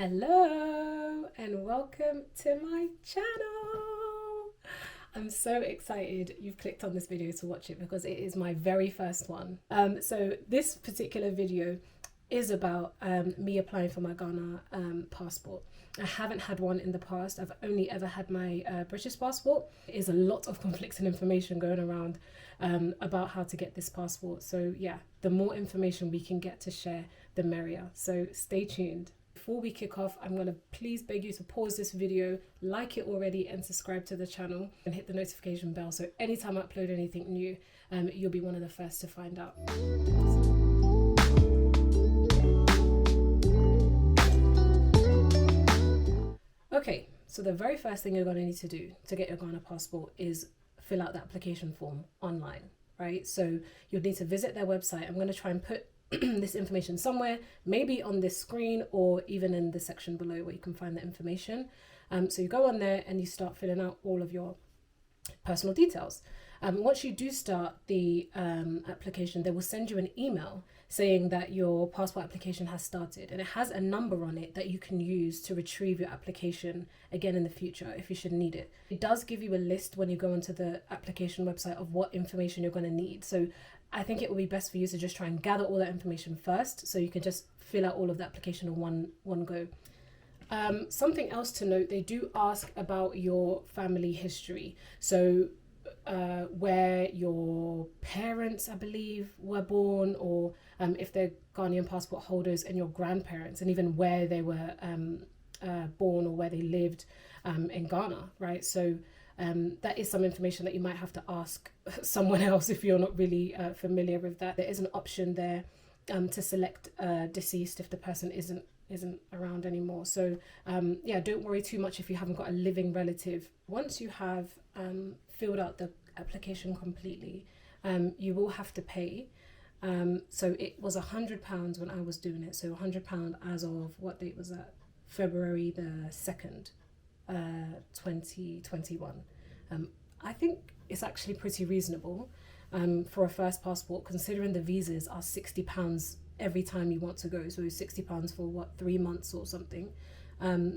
Hello and welcome to my channel. I'm so excited you've clicked on this video to watch it because it is my very first one. So this particular video is about me applying for my Ghana passport. I haven't had one in the past. I've only ever had my British passport. There's a lot of conflicting information going around about how to get this passport. So yeah, the more information we can get to share, the merrier. So stay tuned. Before we kick off, I'm going to please beg you to pause this video, like it already, and subscribe to the channel and hit the notification bell so anytime I upload anything new, you'll be one of the first to find out. Okay, so the very first thing you're going to need to do to get your Ghana passport is fill out the application form online, right? So you'll need to visit their website. I'm going to try and put this information somewhere, maybe on this screen or even in the section below where you can find the information. So you go on there and you start filling out all of your personal details. Once you do start the application, they will send you an email saying that your passport application has started, and it has a number on it that you can use to retrieve your application again in the future if you should need it. It does give you a list when you go onto the application website of what information you're going to need. So I think it will be best for you to just try and gather all that information first so you can just fill out all of the application in one go. Something else to note, they do ask about your family history. So where your parents, I believe, were born, or if they're Ghanaian passport holders, and your grandparents, and even where they were born or where they lived in Ghana, right? So that is some information that you might have to ask someone else if you're not really familiar with that. There is an option there to select deceased if the person isn't around anymore. So yeah, don't worry too much if you haven't got a living relative. Once you have filled out the application completely, you will have to pay. So it was £100 when I was doing it. So £100 as of, what date was that? February the 2nd, 2021. I think it's actually pretty reasonable for a first passport, considering the visas are £60 every time you want to go. So £60 for what, 3 months or something.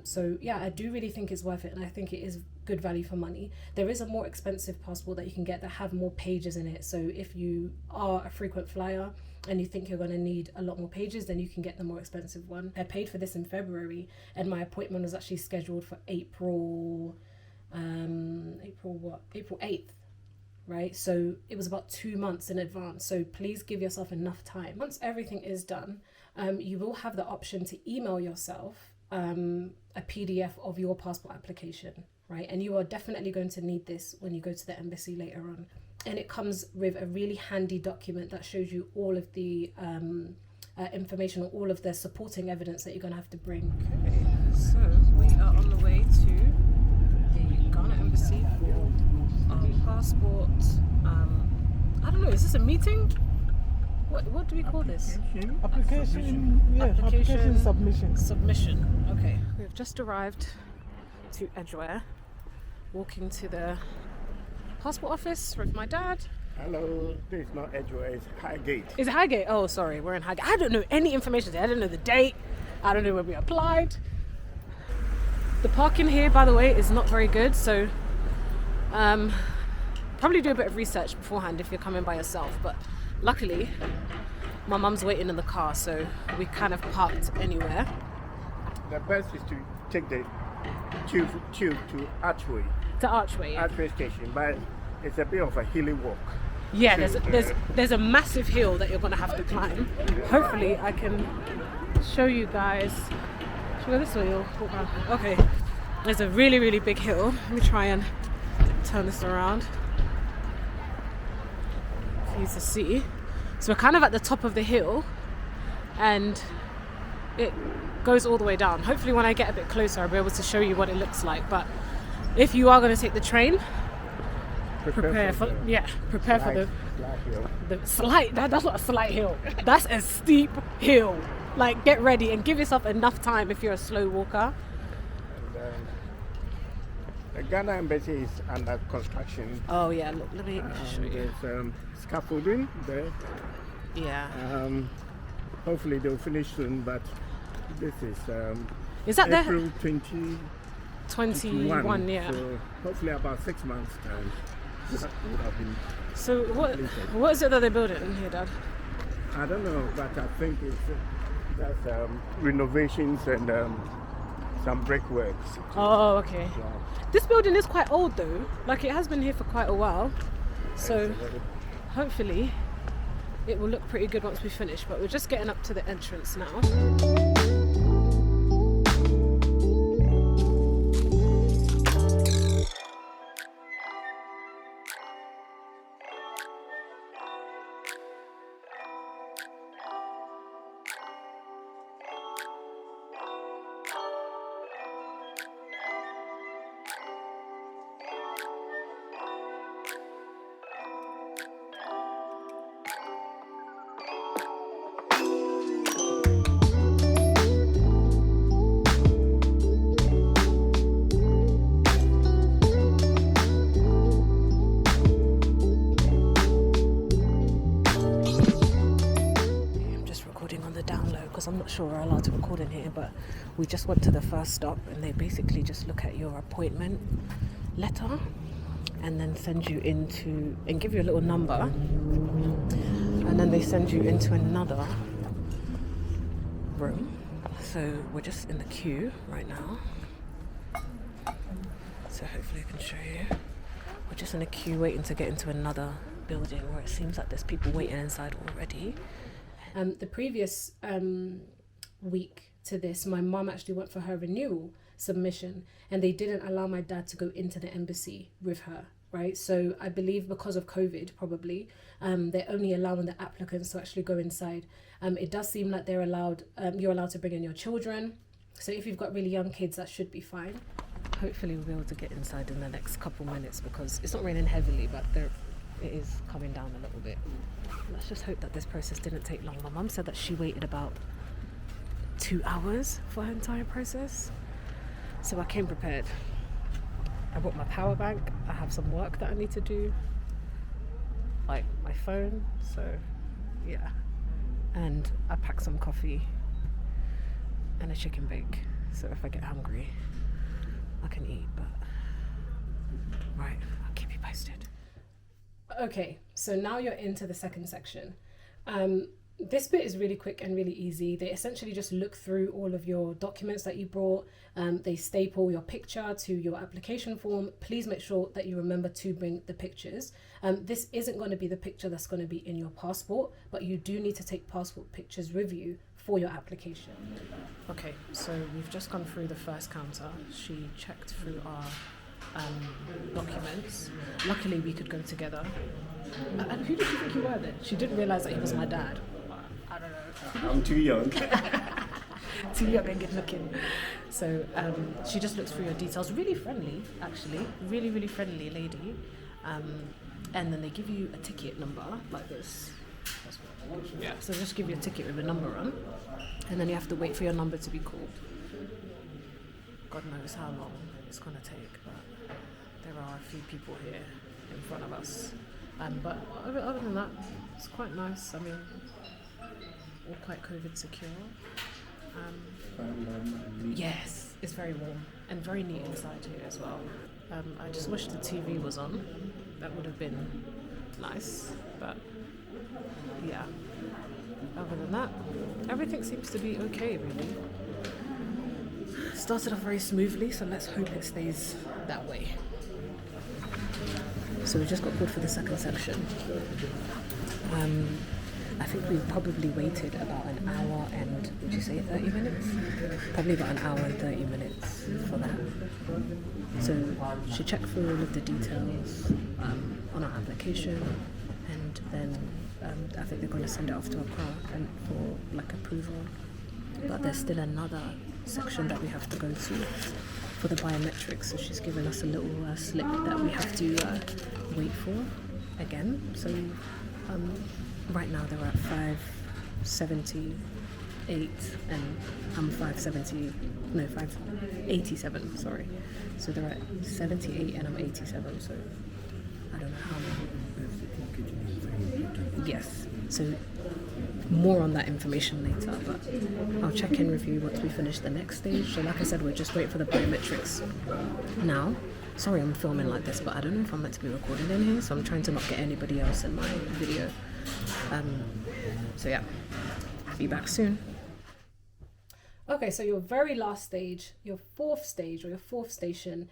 So yeah, I do really think it's worth it, and I think it is good value for money. There is a more expensive passport that you can get that have more pages in it. So if you are a frequent flyer and you think you're going to need a lot more pages, then you can get the more expensive one. I paid for this in February, and my appointment was actually scheduled for April 8th, right? So it was about 2 months in advance. So please give yourself enough time. Once everything is done, you will have the option to email yourself a PDF of your passport application, right? And you are definitely going to need this when you go to the embassy later on. And it comes with a really handy document that shows you all of the information or all of the supporting evidence that you're going to have to bring. Okay, so we are on the way to the Ghana embassy for our passport. I don't know, is this a meeting? What do we call this? Application submission. Okay, we've just arrived to Edgware, walking to the passport office with my dad. Hello, this is not Edgware, it's Highgate. Is it Highgate? Oh, sorry, we're in Highgate. I don't know any information there. I don't know the date. I don't know where we applied. The parking here, by the way, is not very good, so probably do a bit of research beforehand if you're coming by yourself. But luckily, my mum's waiting in the car, so we kind of parked anywhere. The best is to take the tube to Archway. To Archway, yeah. Archway station, but it's a bit of a hilly walk. Yeah, there's a massive hill that you're gonna have to climb. Hopefully, I can show you guys. Should we go this way or walk around? Okay, there's a really, really big hill. Let me try and turn this around for you to see. So we're kind of at the top of the hill, and it goes all the way down. Hopefully, when I get a bit closer, I'll be able to show you what it looks like. But if you are going to take the train, prepare for the slight. That's not a slight hill. That's a steep hill. Like, get ready and give yourself enough time if you're a slow walker. The Ghana embassy is under construction. Oh yeah, look, let me show you. There's scaffolding there. Yeah. Hopefully they'll finish soon, but this is Is that April 2021. 21? Yeah. So hopefully about 6 months time. That would have been So completed. what is it that they're building here, Dad? I don't know, but I think that's renovations and some brickworks. Oh, okay. Yeah. This building is quite old though. Like it has been here for quite a while. So hopefully it will look pretty good once we finish. But we're just getting up to the entrance now. I'm not sure we're allowed to record in here, but we just went to the first stop and they basically just look at your appointment letter and then send you into and give you a little number, and then they send you into another room. So we're just in the queue right now, so hopefully I can show you. We're just in a queue waiting to get into another building where it seems like there's people waiting inside already. The previous week to this, my mum actually went for her renewal submission and they didn't allow my dad to go into the embassy with her, right? So I believe because of COVID, probably, they're only allowing the applicants to actually go inside. It does seem like they're allowed, you're allowed to bring in your children. So if you've got really young kids, that should be fine. Hopefully we'll be able to get inside in the next couple minutes because it's not raining heavily, but it is coming down a little bit. Let's just hope that this process didn't take long. My mum said that she waited about 2 hours for her entire process. So I came prepared. I brought my power bank. I have some work that I need to do, like my phone. So yeah. And I packed some coffee and a chicken bake. So if I get hungry, I can eat. But right, I'll keep you posted. Okay, so now you're into the second section. This bit is really quick and really easy. They essentially just look through all of your documents that you brought. They staple your picture to your application form. Please make sure that you remember to bring the pictures. This isn't going to be the picture that's going to be in your passport, but you do need to take passport pictures with you for your application. Okay, so we've just gone through the first counter. She checked through our documents. Luckily we could go together. And who did you think you were then? She didn't realise that he was my dad. I don't know. I'm too young. Too young and good looking. So she just looks through your details. Really friendly, actually. Really, really friendly lady. And then they give you a ticket number like this. Yeah. So just give you a ticket with a number on, and then you have to wait for your number to be called. God knows how long it's going to take, but there are a few people here in front of us. But other than that, it's quite nice. I mean, all quite COVID secure. Yes, it's very warm and very neat inside here as well. I just wish the TV was on. That would have been nice, but yeah. Other than that, everything seems to be okay, really. Started off very smoothly, so let's hope it stays that way. So we just got called for the second section. I think we probably waited about an hour and, would you say 30 minutes? Probably about an hour and 30 minutes for that. So she checked through all of the details on our application, and then I think they're going to send it off to Accra and for like approval. But there's still another section that we have to go to for the biometrics. So she's given us a little slip that we have to wait for again. So right now they're at 578 and I'm 587, sorry. So they're at 78 and I'm 87, so I don't know how many. Birth certificate is very important. Yes. So more on that information later, but I'll check in with you once we finish the next stage. So like I said, we're just waiting for the biometrics now. Sorry I'm filming like this, but I don't know if I'm meant to be recorded in here, so I'm trying to not get anybody else in my video. So yeah, be back soon. Okay, so your very last stage, your fourth stage or your fourth station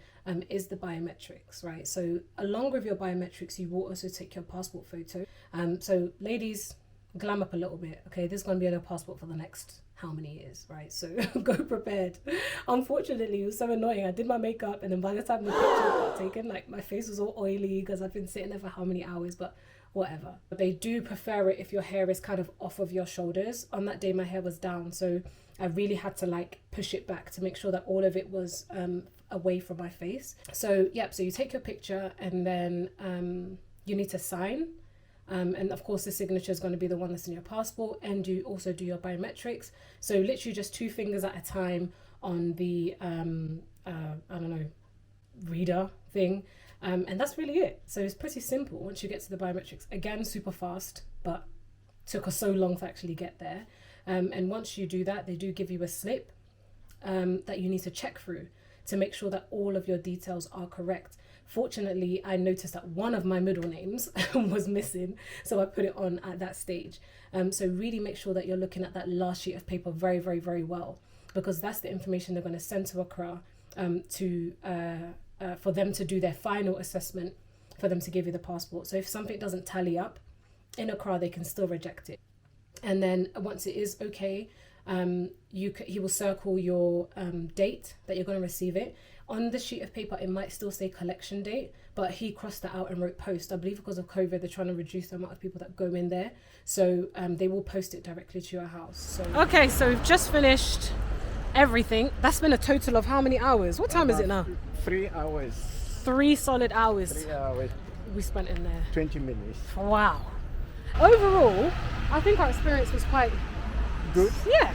is the biometrics, right? So along with your biometrics, you will also take your passport photo. So ladies, glam up a little bit, okay? This is going to be on your passport for the next how many years, right? So go prepared. Unfortunately, it was so annoying. I did my makeup and then by the time the picture got taken, like my face was all oily because I've been sitting there for how many hours, but whatever. But they do prefer it if your hair is kind of off of your shoulders. On that day, my hair was down, so I really had to like push it back to make sure that all of it was away from my face. So yep, so you take your picture and then you need to sign. And of course the signature is going to be the one that's in your passport, and you also do your biometrics. So literally just 2 fingers at a time on the I don't know, reader thing, and that's really it. So it's pretty simple once you get to the biometrics. Again, super fast, but took us so long to actually get there. And once you do that, they do give you a slip that you need to check through to make sure that all of your details are correct. Fortunately, I noticed that one of my middle names was missing, so I put it on at that stage. So really make sure that you're looking at that last sheet of paper very, very, very well, because that's the information they're going to send to Accra for them to do their final assessment, for them to give you the passport. So if something doesn't tally up in Accra, they can still reject it. And then once it is okay, he will circle your date that you're going to receive it. On the sheet of paper, it might still say collection date, but he crossed that out and wrote post. I believe because of COVID, they're trying to reduce the amount of people that go in there. So they will post it directly to your house. So okay, so we've just finished everything. That's been a total of how many hours? What time is it now? 3 hours. 3 solid hours. 3 hours. We spent in there. 20 minutes. Wow. Overall, I think our experience was quite good. Yeah.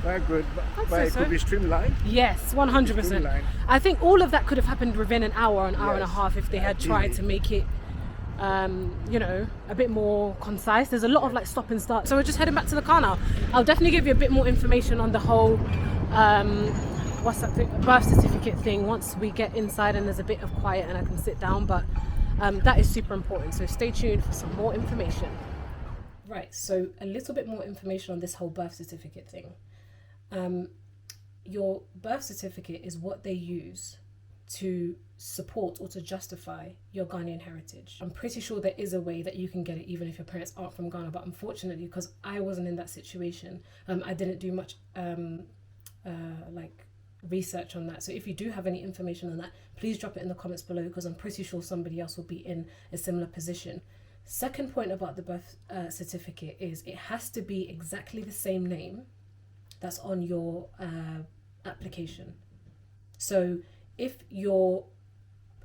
Very good, I'd but say it so. could be streamlined. Yes, 100%. Streamlined. I think all of that could have happened within an hour and a half if they had tried to make it, you know, a bit more concise. There's a lot of like stop and start. So we're just heading back to the car now. I'll definitely give you a bit more information on the whole, what's that thing, birth certificate thing once we get inside and there's a bit of quiet and I can sit down. But that is super important. So stay tuned for some more information. Right, so a little bit more information on this whole birth certificate thing. Your birth certificate is what they use to support or to justify your Ghanaian heritage. I'm pretty sure there is a way that you can get it even if your parents aren't from Ghana, but unfortunately, because I wasn't in that situation, I didn't do much like research on that. So if you do have any information on that, please drop it in the comments below, because I'm pretty sure somebody else will be in a similar position. Second point about the birth certificate is it has to be exactly the same name that's on your application. So if your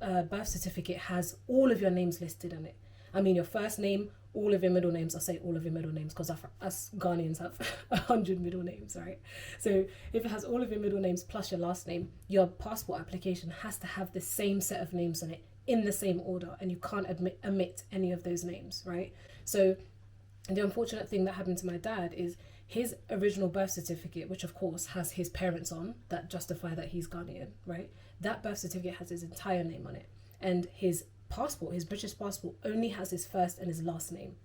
birth certificate has all of your names listed in it, I mean your first name, all of your middle names, I'll say all of your middle names because us Ghanaians have 100 middle names, right? So if it has all of your middle names plus your last name, your passport application has to have the same set of names on it in the same order, and you can't omit any of those names, right? So the unfortunate thing that happened to my dad is his original birth certificate, which of course has his parents on that justify that he's Ghanaian, right? That birth certificate has his entire name on it, and his passport, his British passport, only has his first and his last name.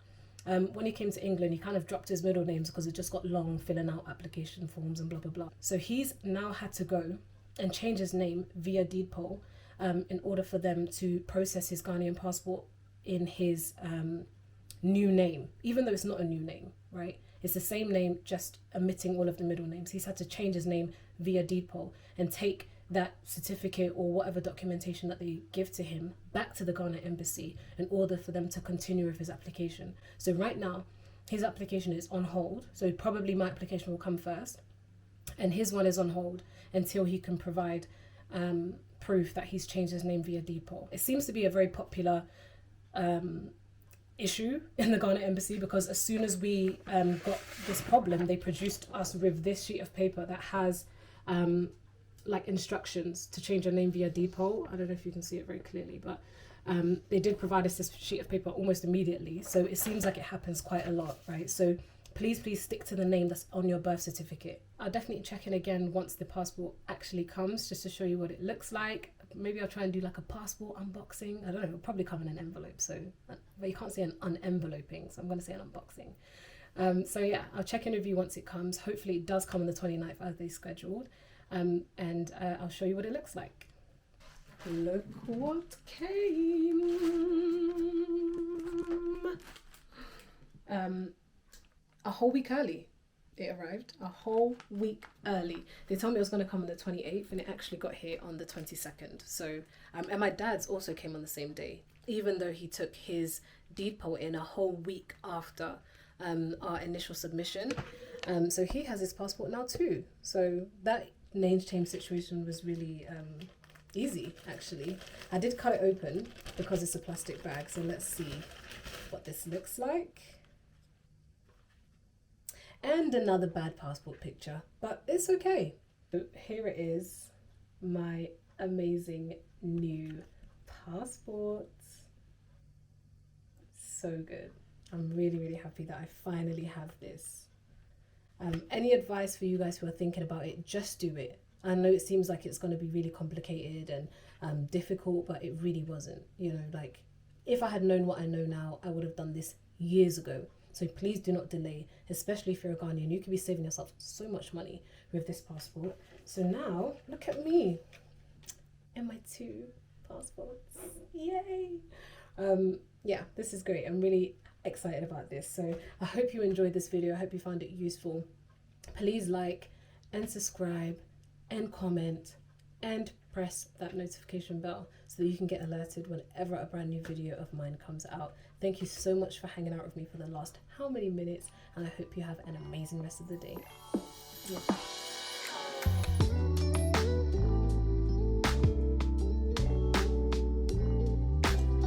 When he came to England, he kind of dropped his middle names because it just got long filling out application forms and blah blah blah. So he's now had to go and change his name via deed poll in order for them to process his Ghanaian passport in his new name, even though it's not a new name, right? It's the same name, just omitting all of the middle names. He's had to change his name via deed poll and take that certificate or whatever documentation that they give to him back to the Ghana embassy in order for them to continue with his application. So right now, his application is on hold. So probably my application will come first, and his one is on hold until he can provide proof that he's changed his name via deed poll. It seems to be a very popular issue in the Ghana embassy, because as soon as we got this problem, they produced us with this sheet of paper that has like instructions to change your name via deed poll. I don't know if you can see it very clearly, but They did provide us this sheet of paper almost immediately, so it seems like it happens quite a lot, right? So please stick to the name that's on your birth certificate. I'll definitely check in again once the passport actually comes, just to show you what it looks like. Maybe I'll try and do like a passport unboxing. I don't know, it'll probably come in an envelope, so, but you can't say an unenveloping, so I'm going to say an unboxing. So yeah, I'll check in with you once it comes. Hopefully it does come on the 29th as they scheduled, and I'll show you what it looks like. Look what came. A whole week early. It arrived a whole week early. They told me it was going to come on the 28th, and it actually got here on the 22nd. So, and my dad's also came on the same day, even though he took his deed poll in a whole week after our initial submission. So he has his passport now too. So that name change situation was really easy, actually. I did cut it open because it's a plastic bag, so let's see what this looks like. And another bad passport picture, but it's okay. So here it is, my amazing new passport. So good. I'm really happy that I finally have this. Any advice for you guys who are thinking about it, just do it. I know it seems like it's going to be really complicated and difficult, but it really wasn't. You know, like, if I had known what I know now, I would have done this years ago. So please do not delay, especially if you're a Ghanaian. You could be saving yourself so much money with this passport. So now, look at me and my 2 passports. Yay! Yeah, this is great. I'm really excited about this. So I hope you enjoyed this video. I hope you found it useful. Please like and subscribe and comment and press that notification bell so that you can get alerted whenever a brand new video of mine comes out. Thank you so much for hanging out with me for the last how many minutes, and I hope you have an amazing rest of the day. Yeah.